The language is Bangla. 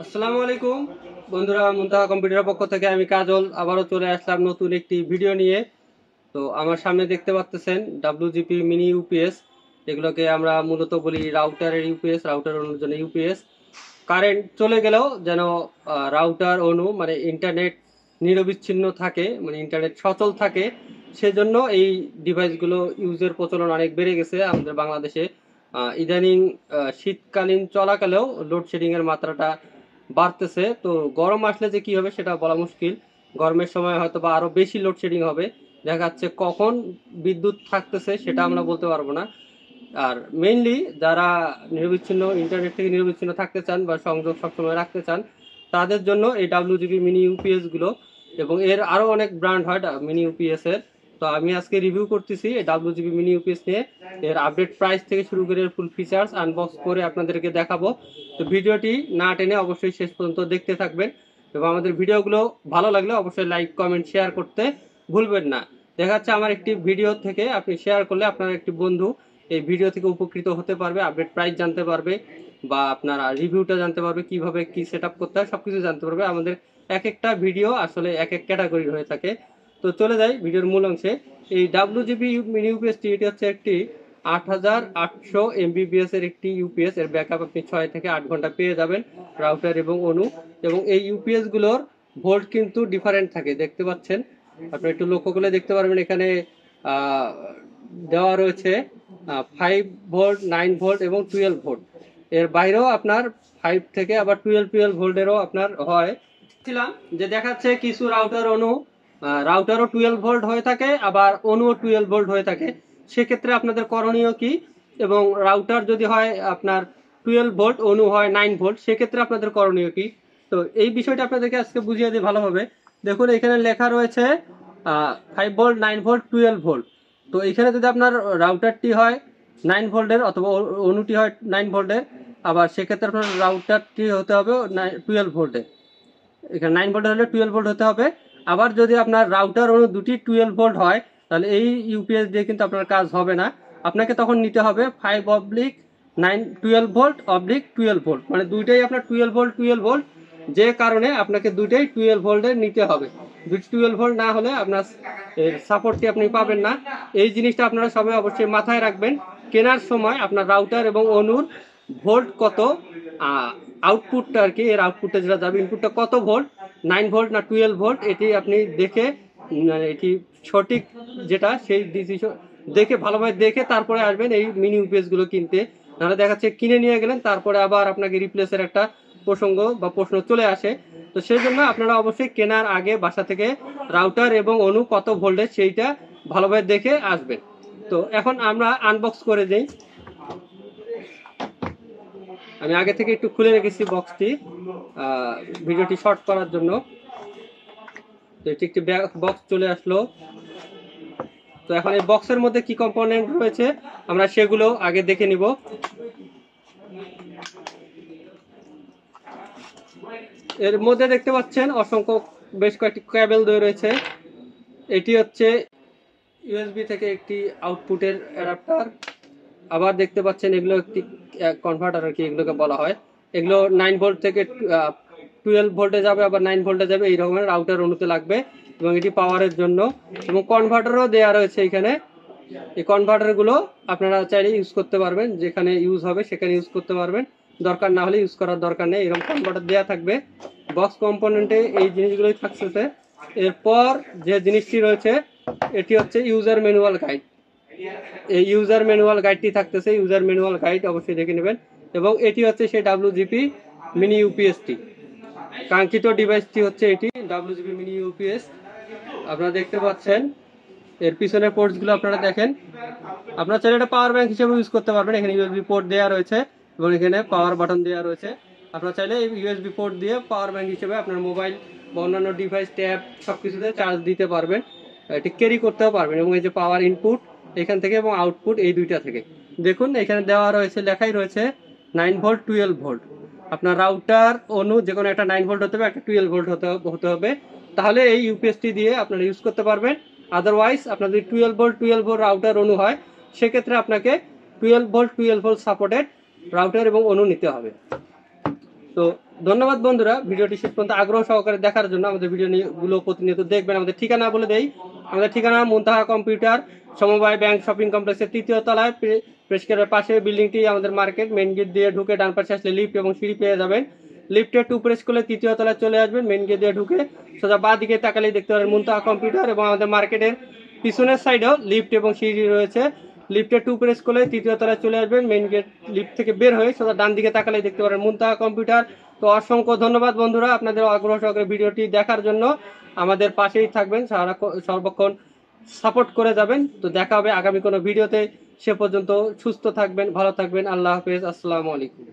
আসসালামু আলাইকুম বন্ধুরা, মুনতাহা কম্পিউটারের পক্ষ থেকে আমি কাজল আবারও চলে আসলাম নতুন একটি ভিডিও নিয়ে। তো আমার সামনে দেখতে পাচ্ছেন ডাব্লিউজিপি মিনি ইউপিএস, এগুলোকে আমরা মূলত বলি রাউটারের ইউপিএস, রাউটার অনুর জন্য ইউপিএস। কারেন্ট চলে গেলেও যেন রাউটার অনু মানে ইন্টারনেট নিরবিচ্ছিন্ন থাকে, মানে ইন্টারনেট সচল থাকে, সেজন্য এই ডিভাইসগুলো ইউজের প্রচলন অনেক বেড়ে গেছে আমাদের বাংলাদেশে। ইদানিং শীতকালীন চলাকালেও লোডশেডিং এর মাত্রাটা বাড়তেছে। তো গরম আসলে যে কি হবে সেটা বলা মুশকিল। গরমের সময় হয়তো বা আরো বেশি লোডশেডিং হবে, দেখা যাচ্ছে কখন বিদ্যুৎ থাকতেছে সেটা আমরা বলতে পারবো না। আর মেইনলি যারা নিরবিচ্ছিন্ন ইন্টারনেট থেকে নিরবিচ্ছিন্ন থাকতে চান বা সংযোগ সবসময় রাখতে চান, তাদের জন্য এই ডাব্লিউজিপি মিনি ইউপিএস গুলো, এবং এর আরো অনেক ব্র্যান্ড হয় মিনি ইউপিএস এর। তো আমি আজকে রিভিউ করতেছি এই ডাব্লিউজিপি মিনি ইউপিএস নিয়ে, এর আপডেট প্রাইস থেকে শুরু করে এর ফুল ফিচার্স আনবক্স করে আপনাদেরকে দেখাবো। তো ভিডিওটি না টেনে অবশ্যই শেষ পর্যন্ত দেখতে থাকবেন, এবং আমাদের ভিডিওগুলো ভালো লাগলে অবশ্যই লাইক কমেন্ট শেয়ার করতে ভুলবেন না। দেখা যাচ্ছে আমার একটি ভিডিও থেকে আপনি শেয়ার করলে আপনার একটি বন্ধু এই ভিডিও থেকে উপকৃত হতে পারবে, আপডেট প্রাইস জানতে পারবে, বা আপনারা রিভিউটা জানতে পারবে, কিভাবে কি সেট আপ করতে হয় সবকিছু জানতে পারবে। আমাদের এক একটা ভিডিও আসলে এক এক ক্যাটাগরির হয়ে থাকে। তো চলে যাই ভিডিওর মূল অংশে। এই ডাব্লিউজিপি মিনি ইউপিএসটি এটি হচ্ছে একটি 8800 এমবিপিএস এর একটি ইউপিএস। এর ব্যাকআপ আপনি 6 থেকে 8 ঘন্টা পেয়ে যাবেন রাউটার এবং অনু। এবং এই ইউপিএস গুলোর ভোল্ট কিন্তু ডিফারেন্ট থাকে, দেখতে পাচ্ছেন। আপনি একটু লক্ষ্য করলে দেখতে পারবেন এখানে আহ, দেওয়া রয়েছে 5 ভোল্ট, 9 ভোল্ট এবং 12 ভোল্ট। এর বাইরেও আপনার 5 থেকে আবার 12 ভোল্টেরও আপনার হয়। ছিলাম যে দেখাচ্ছে কিছু রাউটার অনু, রাউটারও 12 ভোল্ট হয়ে থাকে, আবার অনুও 12 ভোল্ট হয়ে থাকে। সেক্ষেত্রে আপনাদের করণীয় কি? এবং রাউটার যদি হয় আপনার 12 ভোল্ট, অনু হয় 9 ভোল্ট, সেক্ষেত্রে আপনাদের করণীয় কি? তো এই বিষয়টা আপনাদেরকে আজকে বুঝিয়ে দিই ভালোভাবে। দেখুন এখানে লেখা রয়েছে 5 ভোল্ট, 9 ভোল্ট, 12 ভোল্ট। তো এখানে যদি আপনার রাউটারটি হয় 9 ভোল্টের অথবা অনুটি হয় 9 ভোল্টের, আবার সেক্ষেত্রে আপনার রাউটারটি হতে হবে 12 ভোল্টের। এখানে 9 ভোল্টের হলে 12 ভোল্ট হতে হবে। আবার যদি আপনার রাউটার অনু দুটি 12 ভোল্ট হয়, তাহলে এই ইউপিএস দিয়ে কিন্তু আপনার কাজ হবে না। আপনাকে তখন নিতে হবে 5/9 12 ভোল্ট/12 ভোল্ট, মানে দুইটাই আপনার 12 ভোল্ট 12 ভোল্ট। যে কারণে আপনাকে দুইটাই 12 ভোল্টের নিতে হবে। দুটি 12 ভোল্ট না হলে আপনার এর সাপোর্টটি আপনি পাবেন না। এই জিনিসটা আপনারা সবাই অবশ্যই মাথায় রাখবেন। কেনার সময় আপনার রাউটার এবং অনুর ভোল্ট কত, আউটপুটটা আর কি, এর আউটপুটটা যেটা যাবে, ইনপুটটা কত ভোল্ট, 9 ভোল্ট না 12 ভোল্ট, এটি আপনি দেখে মানে এটি সঠিক যেটা সেই ডিসিশন দেখে, ভালোভাবে দেখে তারপরে আসবেন এই মিনি ইউপিএস গুলো কিনতে। নাহলে দেখাচ্ছে কিনে নিয়ে গেলেন, তারপরে আবার আপনাকে রিপ্লেসের একটা প্রসঙ্গ বা প্রশ্ন চলে আসে। তো সেই জন্য আপনারা অবশ্যই কেনার আগে বাসা থেকে রাউটার এবং অনু কত ভোল্টেজ সেইটা ভালোভাবে দেখে আসবেন। তো এখন আমরা আনবক্স করে দিই। আমি আগে থেকে একটু খুলে রেখেছি বক্সটি ভিডিওটি শর্ট করার জন্য। তো এটি একটি বক্স চলে আসলো। তো এখন এই বক্সের মধ্যে কি কম্পোনেন্ট রয়েছে আমরা সেগুলো আগে দেখে নিব। এর মধ্যে দেখতে পাচ্ছেন অসংখ্য বেশ কয়েকটি কেবল দেওয়া রয়েছে। এটি হচ্ছে ইউএসবি থেকে একটি আউটপুটের অ্যাডাপ্টার। আবার দেখতে পাচ্ছেন এগুলো একটি কনভার্টার আর কি, এগুলোকে বলা হয়। এগুলো 9 ভোল্ট থেকে 12 ভোল্টে যাবে, আবার 9 ভোল্টে যাবে, এই রকমের রাউটার অনুতে লাগবে। এবং এটি পাওয়ারের জন্য, এবং কনভার্টারও দেওয়া রয়েছে এখানে। এই কনভার্টারগুলো আপনারা চাইলে ইউজ করতে পারবেন, যেখানে ইউজ হবে সেখানে ইউজ করতে পারবেন, দরকার না হলে ইউজ করার দরকার নেই। এরকম কনভার্টার দেওয়া থাকবে বক্স কম্পোনেন্টে, এই জিনিসগুলোই থাকছে। এরপর যে জিনিসটি রয়েছে এটি হচ্ছে ইউজার ম্যানুয়াল গাইড। এই ইউজার ম্যানুয়াল গাইডটি থাকতেছে, ইউজার ম্যানুয়াল গাইড অবশ্যই দেখে নেবেন। এবং এটি হচ্ছে সেই ডাব্লিউজিপি মিনি ইউপিএসটি, কাঙ্ক্ষিত ডিভাইসটি হচ্ছে এটি ডাব্লিউজিপি মিনি ইউপিএস। আপনারা দেখতে পাচ্ছেন এর পিছনের পোর্টসগুলো আপনারা দেখেন। আপনারা চাইলে এটা পাওয়ার ব্যাংক হিসেবে ইউজ করতে পারবেন। এখানে ইউএসবি পোর্ট দেওয়া রয়েছে এবং এখানে পাওয়ার বাটন দেওয়া রয়েছে। আপনারা চাইলে এই ইউএসবি পোর্ট দিয়ে পাওয়ার ব্যাংক হিসেবে আপনার মোবাইল বা অন্যান্য ডিভাইস, ট্যাব সবকিছুতে চার্জ দিতে পারবেন, এটি ক্যারি করতেও পারবেন। এবং এই যে পাওয়ার ইনপুট এখান থেকে এবং আউটপুট এই দুইটা থেকে, দেখুন এখানে দেওয়া রয়েছে, লেখাই রয়েছে 9 ভোল্ট 12 ভোল্ট। আপনার রাউটার অনু যে কোনো একটা 9 ভোল্ট হতে হবে, একটা 12 ভোল্ট হতে হবে, তাহলে এই ইউপিএসটি দিয়ে আপনারা ইউজ করতে পারবেন। আদারওয়াইজ আপনার যদি 12 ভোল্ট রাউটার অনু হয়, সেক্ষেত্রে আপনাকে 12 ভোল্ট সাপোর্টেড রাউটার এবং অনু নিতে হবে। তো ধন্যবাদ বন্ধুরা, ভিডিওটি শেষ পর্যন্ত আগ্রহ সহকারে দেখার জন্য। আমাদের ভিডিও গুলো প্রতিনিয়ত দেখবেন। আমাদের ঠিকানা বলে দেই, আমাদের ঠিকানা মুনতাহা কম্পিউটার, সমবায় ব্যাংক শপিং কমপ্লেক্সের 3য় তলায়, প্রেসক্লাবের পাশে বিল্ডিংটি আমাদের মার্কেট। মেন গেট দিয়ে ঢুকে ডান পাশে আসলে লিফট এবং সিঁড়ি পেয়ে যাবেন। লিফটে 2 প্রেস করলে 3য় তলায় চলে আসবেন। মেন গেট দিয়ে ঢুকে সোজা বাঁ দিকে তাকালেই দেখতে পারেন মুনতাহা কম্পিউটার, এবং আমাদের মার্কেটের পিছনের সাইডেও লিফট এবং সিঁড়ি রয়েছে। লিফটে 2 প্রেস করলে 3য় তলায় চলে আসবেন। মেন গেট লিফট থেকে বের হয়ে সোজা ডান দিকে তাকালেই দেখতে পারেন মুনতাহা কম্পিউটার। তো অসংখ্য ধন্যবাদ বন্ধুরা আপনাদের আগ্রহ সহকারে ভিডিওটি দেখার জন্য। আমাদের পাশেই থাকবেন, সর্বক্ষণ সাপোর্ট করে যাবেন। তো দেখা হবে আগামী কোনো ভিডিওতে। সে পর্যন্ত সুস্থ থাকবেন, ভালো থাকবেন। আল্লাহ হাফেজ, আসসালামু আলাইকুম।